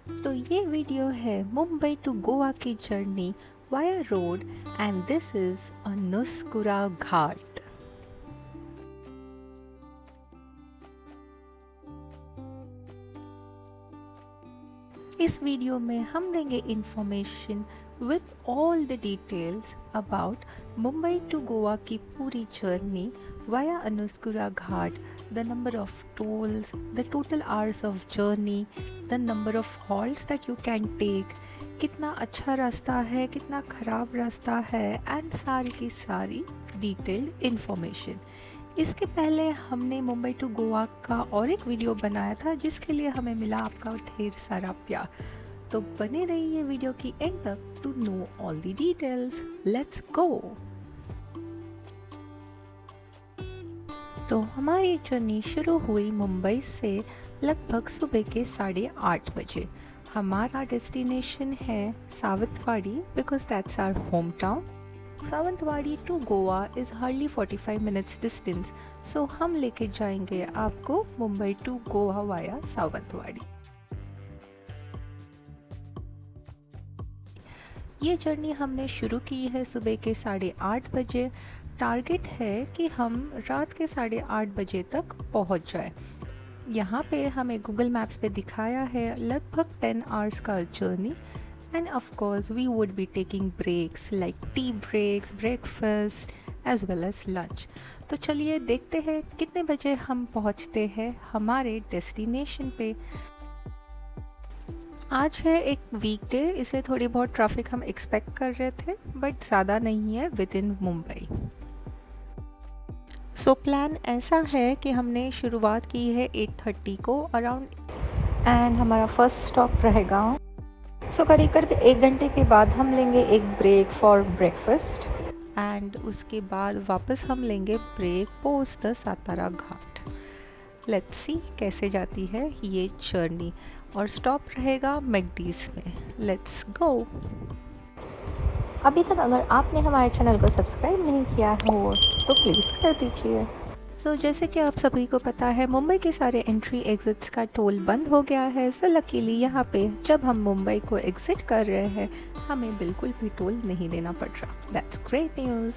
तो ये वीडियो है मुंबई टू गोवा की journey via road and this is Anuskura ghat. इस वीडियो में हम देंगे information with all the details about Mumbai to Goa की पूरी journey via Anuskura ghat, the number of tolls, the total hours of journey, the number of halts that you can take, कितना अच्छा रास्ता है, कितना ख़राब रास्ता है एंड सारी की सारी डिटेल्ड इन्फॉर्मेशन। इसके पहले हमने मुंबई टू गोवा का और एक वीडियो बनाया था जिसके लिए हमें मिला आपका ढेर सारा प्यार। तो बने रहिए वीडियो की एंड तक to know all the details. Let's go. तो हमारी जर्नी शुरू हुई मुंबई से लगभग सुबह के 8:30 बजे। हमारा डेस्टिनेशन है Sawantwadi because that's our home town. Sawantwadi to Goa is hardly 45 minutes distance, so हम लेके जाएंगे आपको मुंबई टू गोवा वाया सावंतवाड़ी। ये जर्नी हमने शुरू की है सुबह के 8:30 बजे। टारगेट है कि हम रात के 8:30 बजे तक पहुंच जाए। यहाँ पे हमें गूगल मैप्स पे दिखाया है लगभग 10 आवर्स का journey and of course we would be taking breaks like tea breaks, breakfast as well as lunch। तो चलिए देखते हैं कितने बजे हम पहुंचते हैं हमारे डेस्टिनेशन पे। आज है एक वीकडे, इसलिए थोड़ी बहुत ट्रैफिक हम एक्सपेक्ट कर रहे थे बट ज़्यादा नहीं है with in Mumbai. So plan ऐसा है कि हमने शुरुआत की है 8:30 को अराउंड एंड हमारा फर्स्ट स्टॉप रहेगा। सो करीब करीब 1 घंटे के बाद हम लेंगे एक ब्रेक फॉर ब्रेकफास्ट एंड उसके बाद वापस हम लेंगे break post the Satara Ghat. Let's see कैसे जाती है ये जर्नी और स्टॉप रहेगा मैकडीज में। Let's go. अभी तक अगर आपने हमारे चैनल को सब्सक्राइब नहीं किया हो तो प्लीज़ कर दीजिए। सो जैसे कि आप सभी को पता है मुंबई के सारे एंट्री एग्जिट्स का टोल बंद हो गया है। सो लकीली यहाँ पे जब हम मुंबई को एग्जिट कर रहे हैं हमें बिल्कुल भी टोल नहीं देना पड़ रहा। That's great news.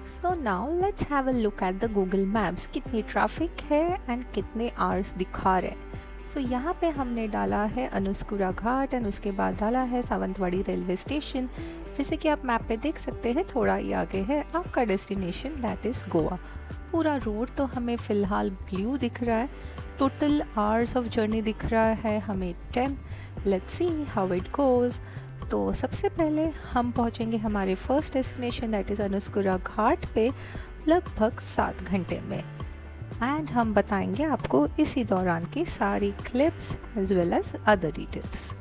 So now let's have a look at the Google maps, कितनी ट्रैफिक है एंड कितने आवर्स दिखा रहे हैं। सो यहाँ पे हमने डाला है अनुस्कुरा घाट एंड उसके बाद डाला है सावंतवाड़ी रेलवे स्टेशन। जैसे कि आप मैप पे देख सकते हैं थोड़ा ही आगे है आपका डेस्टिनेशन दैट इज़ गोवा। पूरा रोड तो हमें फ़िलहाल ब्लू दिख रहा है। टोटल आवर्स ऑफ जर्नी दिख रहा है हमें 10। Let's see how it goes. तो सबसे पहले हम पहुँचेंगे हमारे फर्स्ट डेस्टिनेशन दैट इज़ अनुस्कुरा घाट पे लगभग 7 घंटे में एंड हम बताएंगे आपको इसी दौरान की सारी clips as well as other details.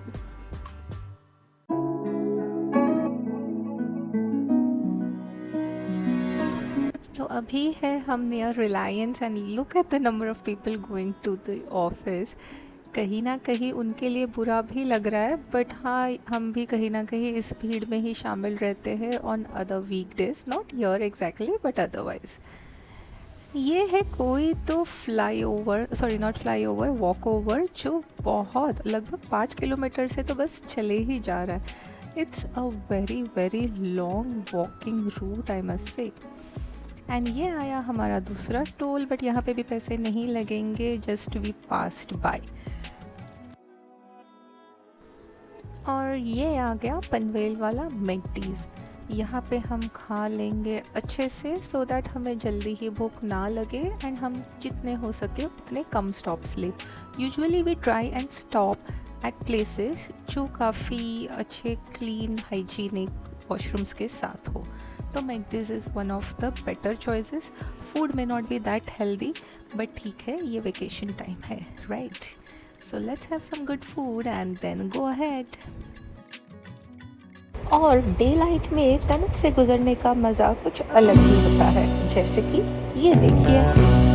तो अभी है हम near Reliance and look at the number of people going to the office. कहीं ना कहीं उनके लिए बुरा भी लग रहा है बट हाँ हम भी कहीं ना कहीं इस भीड़ में ही शामिल रहते हैं on other weekdays, not here exactly but otherwise. ये है कोई तो flyover, sorry not flyover, walk over जो बहुत लगभग 5 किलोमीटर से तो बस चले ही जा रहा है। It's a very very long walking route I must say. And ये आया हमारा दूसरा टोल बट यहाँ पे भी पैसे नहीं लगेंगे, जस्ट वी पास्ड बाय। और ये आ गया पनवेल वाला मैकडीज़। यहाँ पे हम खा लेंगे अच्छे से सो दैट हमें जल्दी ही भूख ना लगे एंड हम जितने हो सके उतने कम स्टॉप्स ले। Usually we try and stop at places जो काफ़ी अच्छे क्लीन हाइजीनिक वॉशरूम्स के साथ हो। तो McD's is one of the better choices. Food में not be that healthy but ठीक है ये वेकेशन टाइम है, right? So let's have some good food and then go ahead. और डे लाइट में टनल से गुजरने का मज़ा कुछ अलग ही होता है, जैसे कि ये देखिए।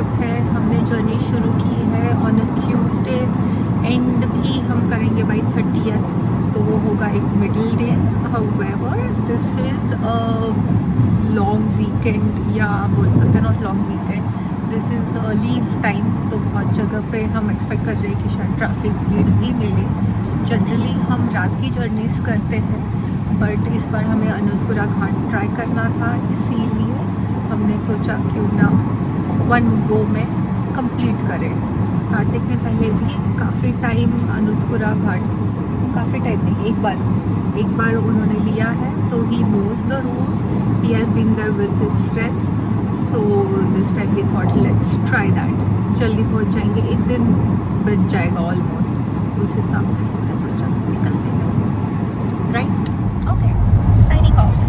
ट्रिप है, हमने जर्नी शुरू की है ऑन अ ट्यूसडे, एंड भी हम करेंगे बाई 30th, तो वो होगा एक middle day. However this is a long weekend, या बोल सकते हैं not long weekend, this is leave time. तो बहुत जगह पे हम एक्सपेक्ट कर रहे हैं कि शायद ट्रैफिक भीड़ भी मिले। जनरली हम रात की जर्नीज करते हैं, बट इस बार हमें अनुस्कुरा घाट ट्राई करना था, इसीलिए हमने सोचा क्यों ना वन गो में कंप्लीट करें। कार्तिक ने पहले भी काफ़ी टाइम अनुस्कुरा घाट, काफ़ी टाइम नहीं, एक बार उन्होंने लिया है, तो he knows the route, he has been there with his friends, so this time we thought let's try that. जल्दी पहुंच जाएंगे, एक दिन बच जाएगा ऑलमोस्ट, उस हिसाब से हमने सोचा निकलते हैं, राइट? Okay, signing off.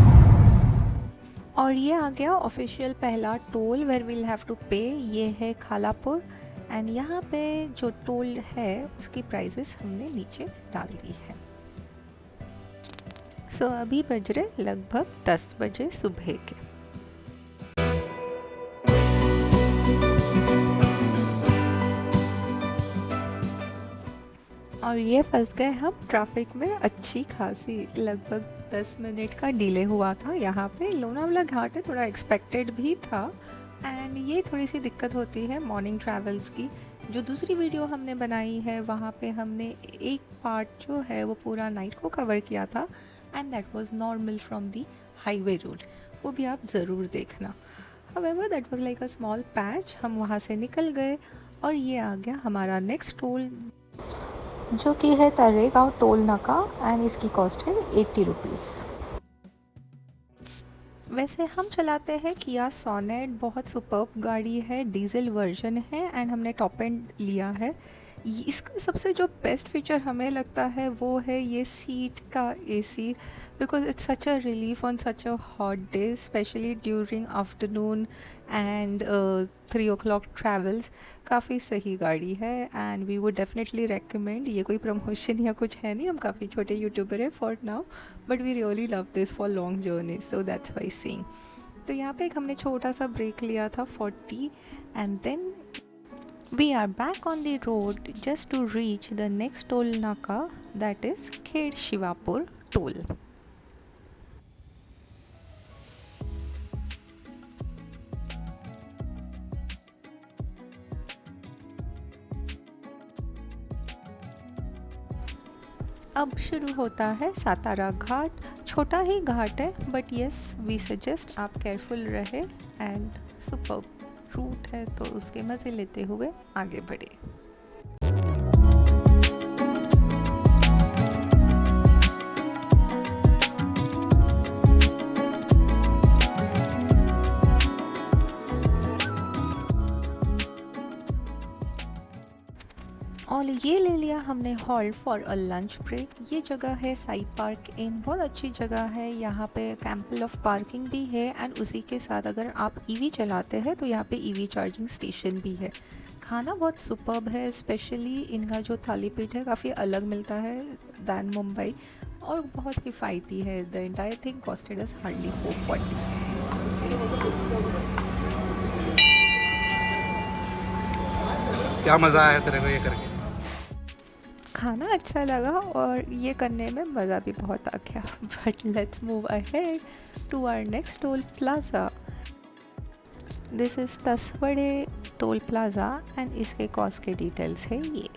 और ये आ गया ऑफिशियल पहला toll where we'll have to pay, ये है खालापुर, एंड यहाँ पे जो टोल है उसकी प्राइसेस हमने नीचे डाल दी है। सो अभी बज रहे लगभग 10 बजे सुबह के। और ये फंस गए हम ट्रैफिक में, अच्छी खासी लगभग 10 मिनट का डिले हुआ था। यहाँ पे लोनावला घाट है, थोड़ा एक्सपेक्टेड भी था, एंड ये थोड़ी सी दिक्कत होती है मॉर्निंग ट्रैवल्स की। जो दूसरी वीडियो हमने बनाई है वहाँ पे हमने एक पार्ट जो है वो पूरा नाइट को कवर किया था, and that was normal from the highway route, वो भी आप ज़रूर देखना। However that was like a small patch, हम वहाँ से निकल गए और ये आ गया हमारा नेक्स्ट टोल, जो कि है तरेगांव टोल नाका, एंड इसकी कॉस्ट है 80 रुपीज़। वैसे हम चलाते हैं किया सोनेट, बहुत सुपर्ब गाड़ी है, डीजल वर्जन है, एंड हमने टॉप एंड लिया है। इसका सबसे जो बेस्ट फीचर हमें लगता है वो है ये सीट का AC, because it's such a relief on such a hot day, especially during afternoon and 3 o'clock travels. काफ़ी सही गाड़ी है, and we would definitely recommend. ये कोई प्रमोशन या कुछ है नहीं, हम काफ़ी छोटे यूट्यूबर है for now, but we really love this for long journey, so that's why seeing. तो यहाँ पे एक हमने छोटा सा ब्रेक लिया था 40, and then we are back on the road just to reach the next toll naka, that is Khed Shivapur toll. अब शुरू होता है सातारा घाट। छोटा ही घाट है, बट यस वी सजेस्ट आप केयरफुल रहे, एंड सुपर्ब रूट है तो उसके मज़े लेते हुए आगे बढ़े। और ये ले लिया हमने halt for a lunch break. ये जगह है साई पार्क इन, बहुत अच्छी जगह है, यहाँ पे कैंपल ऑफ पार्किंग भी है, एंड उसी के साथ अगर आप ईवी चलाते हैं तो यहाँ पे ईवी चार्जिंग स्टेशन भी है। खाना बहुत सुपर्ब है, स्पेशली इनका जो थाली पीठ है काफ़ी अलग मिलता है दैन मुंबई, और बहुत किफ़ायती है। The entire thing costed us hardly 440। क्या मज़ा आया तेरे को ये करके? खाना अच्छा लगा और ये करने में मज़ा भी बहुत आ गया। But let's move ahead to our next toll plaza. This is Taswade toll plaza, and इसके कॉस्ट के डिटेल्स है ये।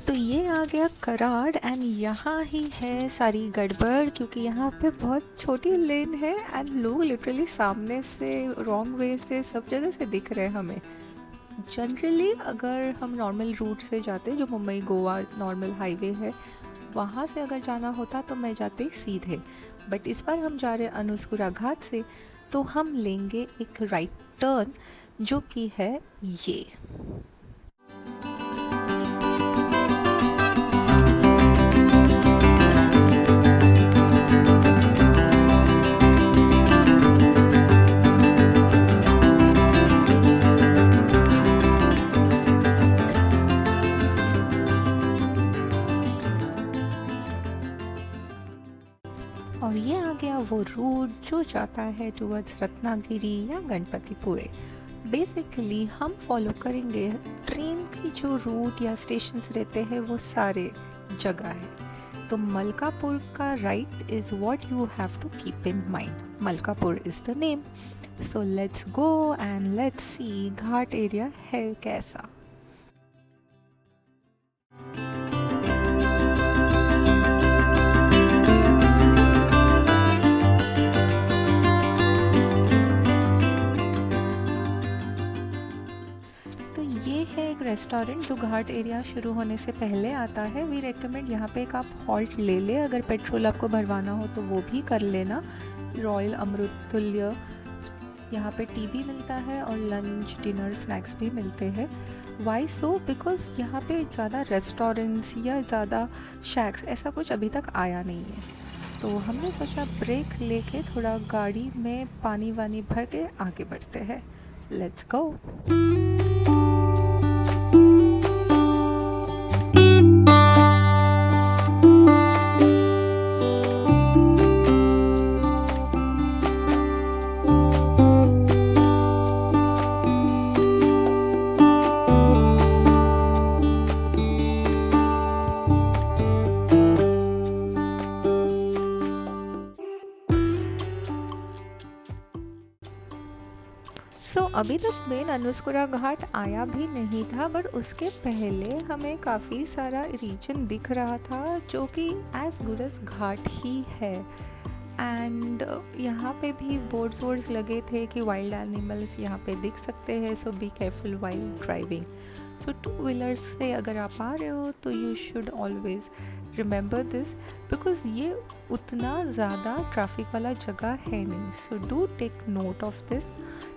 तो ये आ गया कराड़, एंड यहाँ ही है सारी गड़बड़, क्योंकि यहाँ पे बहुत छोटी लेन है, एंड लोग लिटरली सामने से, रॉन्ग वे से, सब जगह से दिख रहे हैं हमें। जनरली अगर हम नॉर्मल रूट से जाते, जो मुंबई गोवा नॉर्मल हाईवे है, वहाँ से अगर जाना होता तो मैं जाती सीधे, बट इस बार हम जा रहे अनुस्कुरा घाट से, तो हम लेंगे एक राइट टर्न, जो कि है ये। और ये आ गया वो रूट जो जाता है टुवर्ड्स रत्नागिरी या गणपतिपुरे। बेसिकली हम फॉलो करेंगे ट्रेन की जो रूट या स्टेशंस रहते हैं वो सारे जगह है। तो मलकापुर का right is what you have to keep in mind. Malkapur is the name. So let's go and let's see ghat area है कैसा। तो ये है एक रेस्टोरेंट जो घाट एरिया शुरू होने से पहले आता है। वी रेकमेंड यहाँ पे एक आप हॉल्ट ले ले, अगर पेट्रोल आपको भरवाना हो तो वो भी कर लेना। रॉयल अमृततुल्य यहाँ पे टी भी मिलता है और लंच डिनर स्नैक्स भी मिलते हैं। Y so? बिकॉज़ यहाँ पे ज़्यादा रेस्टोरेंट्स या ज़्यादा शैक्स ऐसा कुछ अभी तक आया नहीं है। तो हमने सोचा ब्रेक लेके थोड़ा गाड़ी में पानी वानी भर के आगे बढ़ते हैं। Let's go. अभी तक मेन अनुस्कुरा घाट आया भी नहीं था, बट उसके पहले हमें काफ़ी सारा रीजन दिख रहा था जो कि एज गुड एज घाट ही है। एंड यहाँ पे भी बोर्ड्स वोर्ड्स लगे थे कि वाइल्ड एनिमल्स यहाँ पे दिख सकते हैं, so be careful while driving. So 2 wheelers से अगर आप आ रहे हो तो you should always remember this, because ये उतना ज़्यादा ट्रैफिक वाला जगह है नहीं। So do take note of this.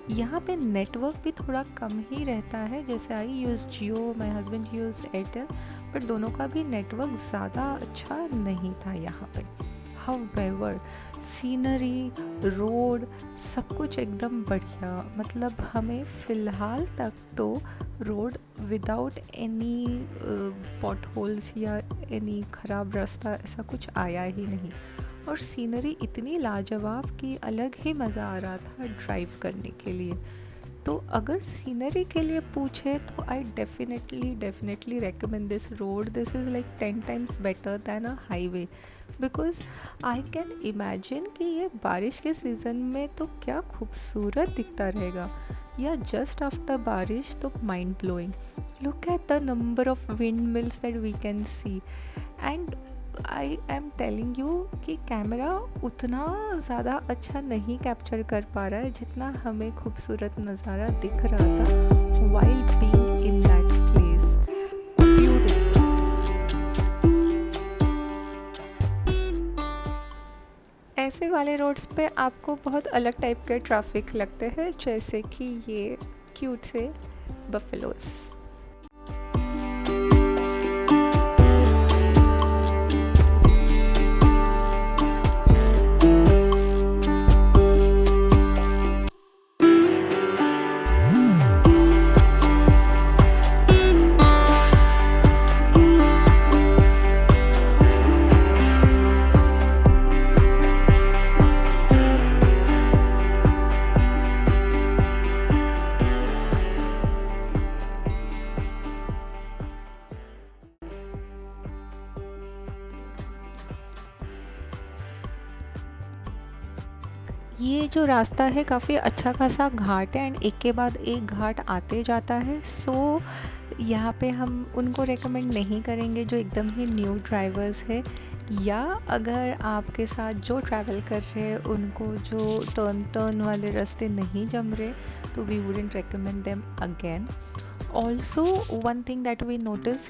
यहाँ पे नेटवर्क भी थोड़ा कम ही रहता है। जैसे I use Jio, my husband use Airtel, but दोनों का भी नेटवर्क ज़्यादा अच्छा नहीं था यहाँ पे। हाउएवर सीनरी, रोड, सब कुछ एकदम बढ़िया। मतलब हमें फ़िलहाल तक तो road without any pot holes या एनी ख़राब रास्ता ऐसा कुछ आया ही नहीं। और सीनरी इतनी लाजवाब कि अलग ही मज़ा आ रहा था ड्राइव करने के लिए। तो अगर सीनरी के लिए पूछे तो I definitely recommend this road. This is like 10 times better than a highway, because I can imagine कि ये बारिश के सीज़न में तो क्या खूबसूरत दिखता रहेगा, या जस्ट आफ्टर बारिश तो mind blowing. Look at the number of wind mills that we can see. And I am telling you कि कैमरा उतना ज़्यादा अच्छा नहीं कैप्चर कर पा रहा है जितना हमें खूबसूरत नज़ारा दिख रहा था while being in that place. ऐसे वाले रोड्स पे आपको बहुत अलग टाइप के ट्रैफिक लगते हैं, जैसे कि ये क्यूट से बफेलोज़। ये जो रास्ता है काफ़ी अच्छा खासा घाट है एंड एक के बाद एक घाट आते जाता है। सो यहाँ पे हम उनको रेकमेंड नहीं करेंगे जो एकदम ही न्यू ड्राइवर्स है, या अगर आपके साथ जो ट्रैवल कर रहे हैं उनको जो टर्न वाले रास्ते नहीं जम रहे, तो we wouldn't recommend them again. Also one thing that we notice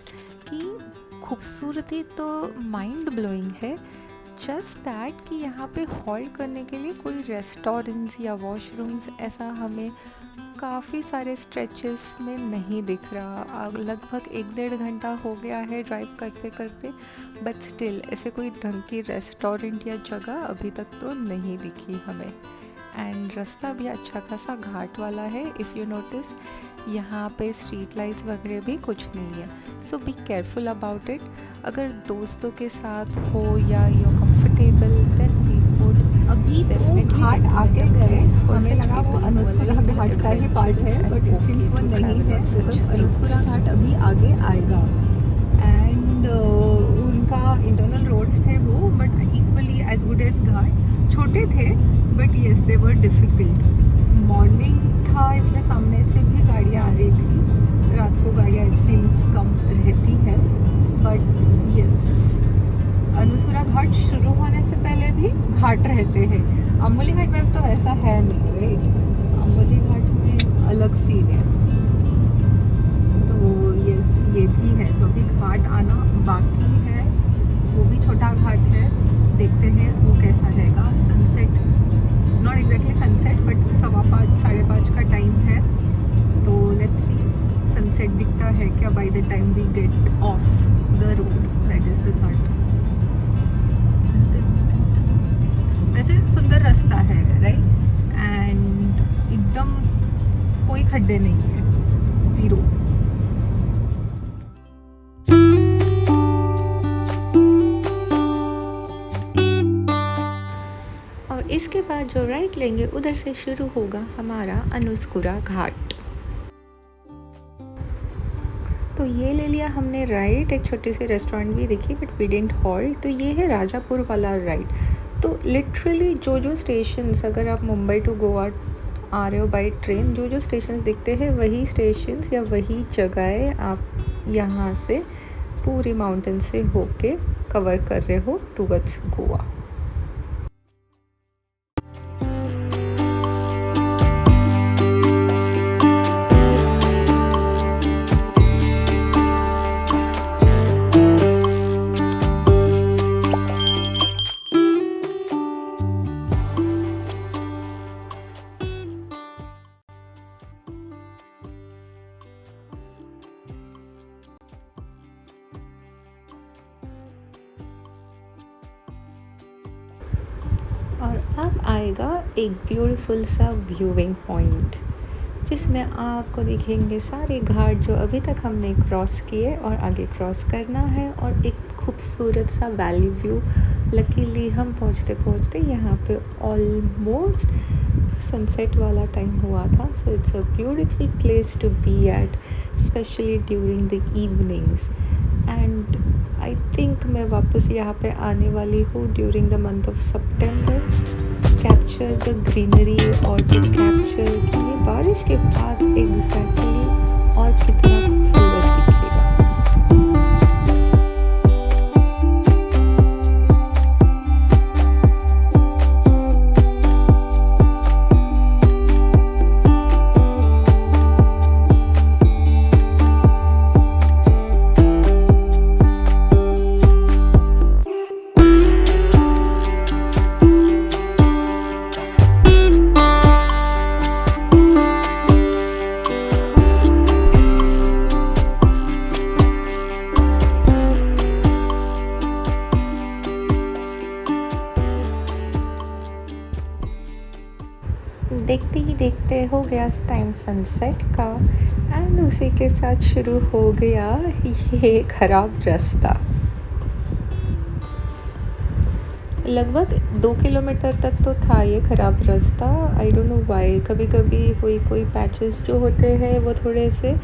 कि खूबसूरती तो माइंड ब्लोइंग है, जस्ट दैट कि यहाँ पे हॉल्ट करने के लिए कोई रेस्टोरेंट्स या वॉशरूम्स ऐसा हमें काफ़ी सारे स्ट्रेचेस में नहीं दिख रहा। लगभग 1-1.5 घंटा हो गया है ड्राइव करते करते, बट स्टिल ऐसे कोई ढंग की रेस्टोरेंट या जगह अभी तक तो नहीं दिखी हमें। एंड रास्ता भी अच्छा खासा घाट वाला है। इफ़ यू नोटिस यहाँ पे स्ट्रीट लाइट्स वगैरह भी कुछ नहीं है, so be careful about it. अगर दोस्तों के साथ हो या you comfortable, then we would अभी तो घाट आगे गए, हमें लगा वो अनुस्कुरा घाट का ही पार्ट है, बट इट सीम्स वो नहीं है, बिकॉज अनुस्कुरा घाट अभी आगे आएगा। एंड उनका इंटरनल रोड्स थे वो, but equally as good as ghat. छोटे थे but yes they were difficult. Morning था इसलिए सामने से भी गाड़ियाँ आ रही थी, रात को गाड़ियाँ इट सीम्स कम रहती है, बट येस अनुस्कुरा घाट शुरू होने से पहले भी घाट रहते हैं। अम्बोली घाट में तो ऐसा है नहीं, राइट? अम्बोली घाट में अलग सीन है। तो यस ये भी है, तो अभी घाट आना बाकी है, वो भी छोटा घाट है। देखते हैं वो कैसा रहेगा। Sunset, not exactly sunset, but 5:15 5:30 का टाइम है, तो लेट्स सी सनसेट दिखता है क्या by the time we get off the road, that is the ghat. वैसे सुंदर रास्ता है, राइट? एंड एकदम कोई खड्डे नहीं है, ज़ीरो। और इसके बाद जो राइट लेंगे उधर से शुरू होगा हमारा अनुस्कुरा घाट। तो ये ले लिया हमने राइट, एक छोटी सी रेस्टोरेंट भी दिखी बट वी डिडंट हॉल्ट। तो ये है राजापुर वाला राइट। तो लिटरली जो स्टेशंस, अगर आप मुंबई टू गोवा आ रहे हो बाई ट्रेन, जो स्टेशंस दिखते हैं वही स्टेशंस या वही जगहें आप यहाँ से पूरी माउंटेन से होके कवर कर रहे हो टूवर्ड्स गोवा। और अब आएगा एक ब्यूटीफुल सा व्यूइंग पॉइंट, जिसमें आपको दिखेंगे सारे घाट जो अभी तक हमने क्रॉस किए और आगे क्रॉस करना है, और एक खूबसूरत सा वैली व्यू। लकीली हम पहुँचते पहुँचते यहाँ पे ऑलमोस्ट सनसेट वाला टाइम हुआ था। So it's a beautiful place to be at, especially during the evenings. And I think मैं वापस यहाँ पे आने वाली हूँ during the month of September, capture the greenery और टू कैप्चर कि ये बारिश के बाद एग्जैक्टली और कितना खूबसूरत दिखेगा। देखते ही देखते हो गया टाइम सनसेट का, एंड उसी के साथ शुरू हो गया ये ख़राब रास्ता। लगभग 2 किलोमीटर तक तो था ये ख़राब रास्ता। आई डोंट नो वाई, कभी कभी कोई पैचेस जो होते हैं वो थोड़े से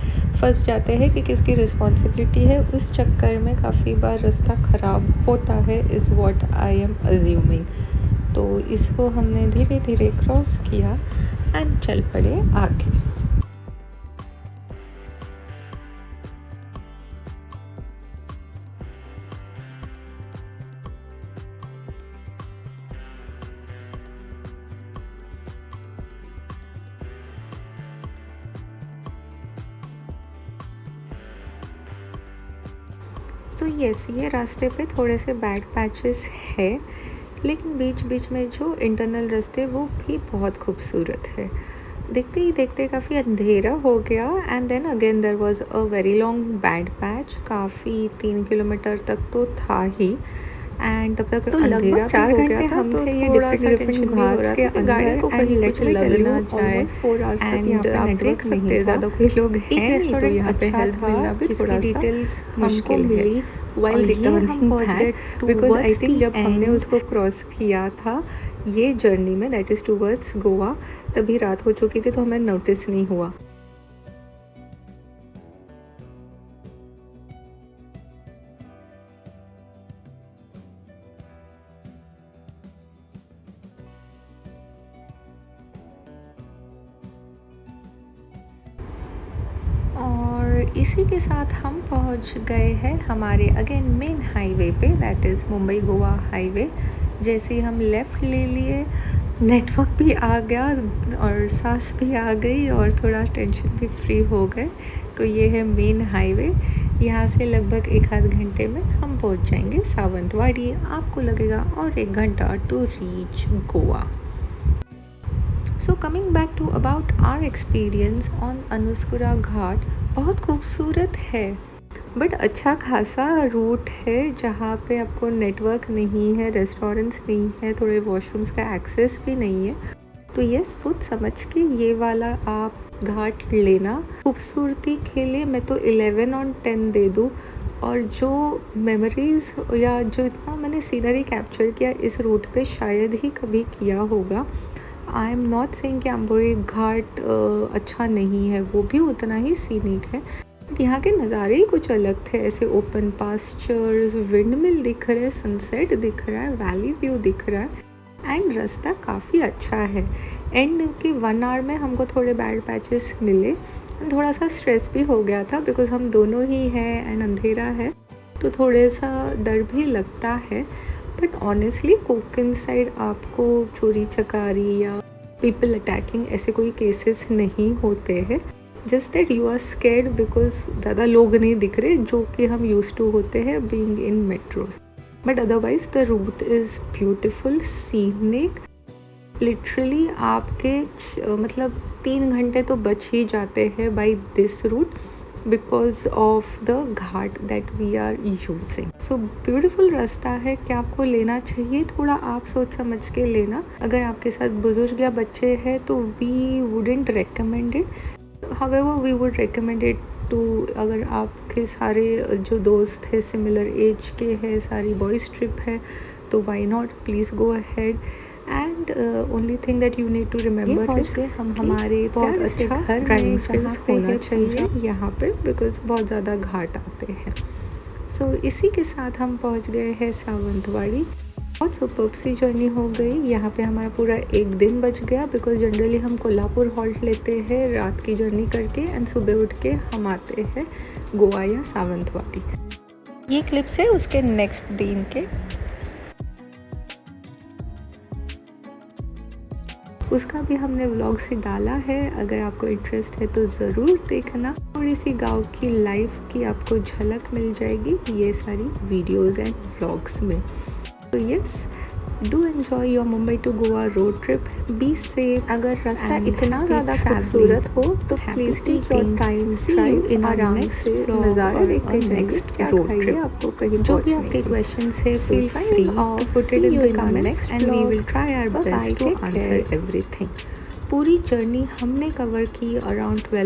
फंस जाते हैं कि किसकी रिस्पॉन्सिबिलिटी है, उस चक्कर में काफ़ी बार रास्ता ख़राब होता है, is what I am assuming. तो इसको हमने धीरे धीरे क्रॉस किया एंड चल पड़े आगे। तो यस, ये रास्ते पे थोड़े से बैड पैचेस है, लेकिन बीच बीच में जो इंटरनल रास्ते वो भी बहुत खूबसूरत है। देखते ही देखते काफ़ी अंधेरा हो गया, and then again there was a very long bad patch, काफ़ी 3 किलोमीटर तक तो था ही। एंड तब तक तो लगभग 4 घंटे हम थे ये डिफरेंट घाट्स के अंदर गाड़ी को कहीं कुछ लग ना जाए। 4 आवर्स तक यहाँ पे आप देख सकते हैं ज़्यादा कोई लोग हैं नहीं, तो यहाँ पे हेल्प मिलना भी थोड़ा सा डिटेल्स हमको मिली while returning back because I towards think the जब हमने end। उसको क्रॉस किया था ये जर्नी में, दैट इज़ टूवर्ड्स गोवा, तभी रात हो चुकी थी तो हमें नोटिस नहीं हुआ। और इसी के साथ हम पहुंच गए हैं हमारे अगेन मेन हाईवे पे, that is Mumbai Goa highway. जैसे ही हम लेफ़्ट ले लिए नेटवर्क भी आ गया और सांस भी आ गई और थोड़ा टेंशन भी फ्री हो गए। तो ये है मेन हाईवे। यहाँ से लगभग 1 आध घंटे में हम पहुँच जाएंगे सावंतवाड़ी। आपको लगेगा और 1 घंटा to reach Goa. So coming back to about our experience on Anuskura ghat, बहुत खूबसूरत है बट अच्छा खासा रूट है जहाँ पे आपको नेटवर्क नहीं है, रेस्टोरेंट्स नहीं है, थोड़े वॉशरूम्स का एक्सेस भी नहीं है। तो ये सोच समझ के ये वाला आप घाट लेना। खूबसूरती के लिए मैं तो 11 on 10 दे दूँ। और जो मेमोरीज़ या जो इतना मैंने सीनरी कैप्चर किया इस रूट पे शायद ही कभी किया होगा। आई एम नॉट सेइंग कि आम्बोरी घाट अच्छा नहीं है, वो भी उतना ही सीनिक है। बट यहाँ के नज़ारे ही कुछ अलग थे। ऐसे ओपन पास्चर्स, विंडमिल दिख रहे, सनसेट दिख रहा है, वैली व्यू दिख रहा है एंड रास्ता काफ़ी अच्छा है। एंड के 1 आवर में हमको थोड़े बैड पैचेस मिले, थोड़ा सा स्ट्रेस भी हो गया था बिकॉज़ हम दोनों ही हैं एंड अंधेरा है तो थोड़े सा डर भी लगता है। बट ऑनेस्टली कोकन साइड आपको चोरी चकारी या पीपल अटैकिंग ऐसे कोई केसेस नहीं होते हैं। Just that you are scared because ज़्यादा लोग नहीं दिख रहे जो कि हम यूज टू होते हैं being in metros. But otherwise the route is beautiful, scenic. Literally आपके मतलब 3 घंटे तो बच ही जाते हैं by this route because of the ghat that we are using. So beautiful रास्ता है कि आपको लेना चाहिए, थोड़ा आप सोच समझ के लेना। अगर आपके साथ बुजुर्ग या बच्चे हैं तो we wouldn't recommend it, however we would recommend it too, अगर आपके सारे जो दोस्त हैं सिमिलर एज के हैं, सारी बॉयज़ ट्रिप है तो why not, please go ahead. And only thing that you need to remember is हम हमारे बहुत अच्छा ड्राइविंग स्किल्स होना चाहिए यहाँ पे बिकॉज बहुत ज़्यादा घाट आते हैं। सो इसी के साथ हम पहुँच गए हैं सावंतवाड़ी। बहुत सुपर्ब सी जर्नी हो गई। यहाँ पे हमारा पूरा 1 दिन बच गया बिकॉज जनरली हम कोल्हापुर हॉल्ट लेते हैं रात की जर्नी करके एंड सुबह उठ के हम आते हैं गोवा या सावंतवाड़ी। ये क्लिप्स है उसके नेक्स्ट दिन के, उसका भी हमने व्लॉग से डाला है। अगर आपको इंटरेस्ट है तो ज़रूर देखना। थोड़ी सी गांव की लाइफ की आपको झलक मिल जाएगी ये सारी वीडियोस एंड व्लॉग्स में। तो yes, do enjoy your Mumbai to Goa road trip, be safe. अगर रास्ता इतना ज़्यादा खूबसूरत हो तो please take your time, drive in आराम से नज़ारे देखते जाइए। क्या खाइए आपको कहीं जो भी आपके क्वेश्चंस है feel free to put it in the comments and we will try our best to answer everything. पूरी जर्नी हमने कवर की अराउंड 12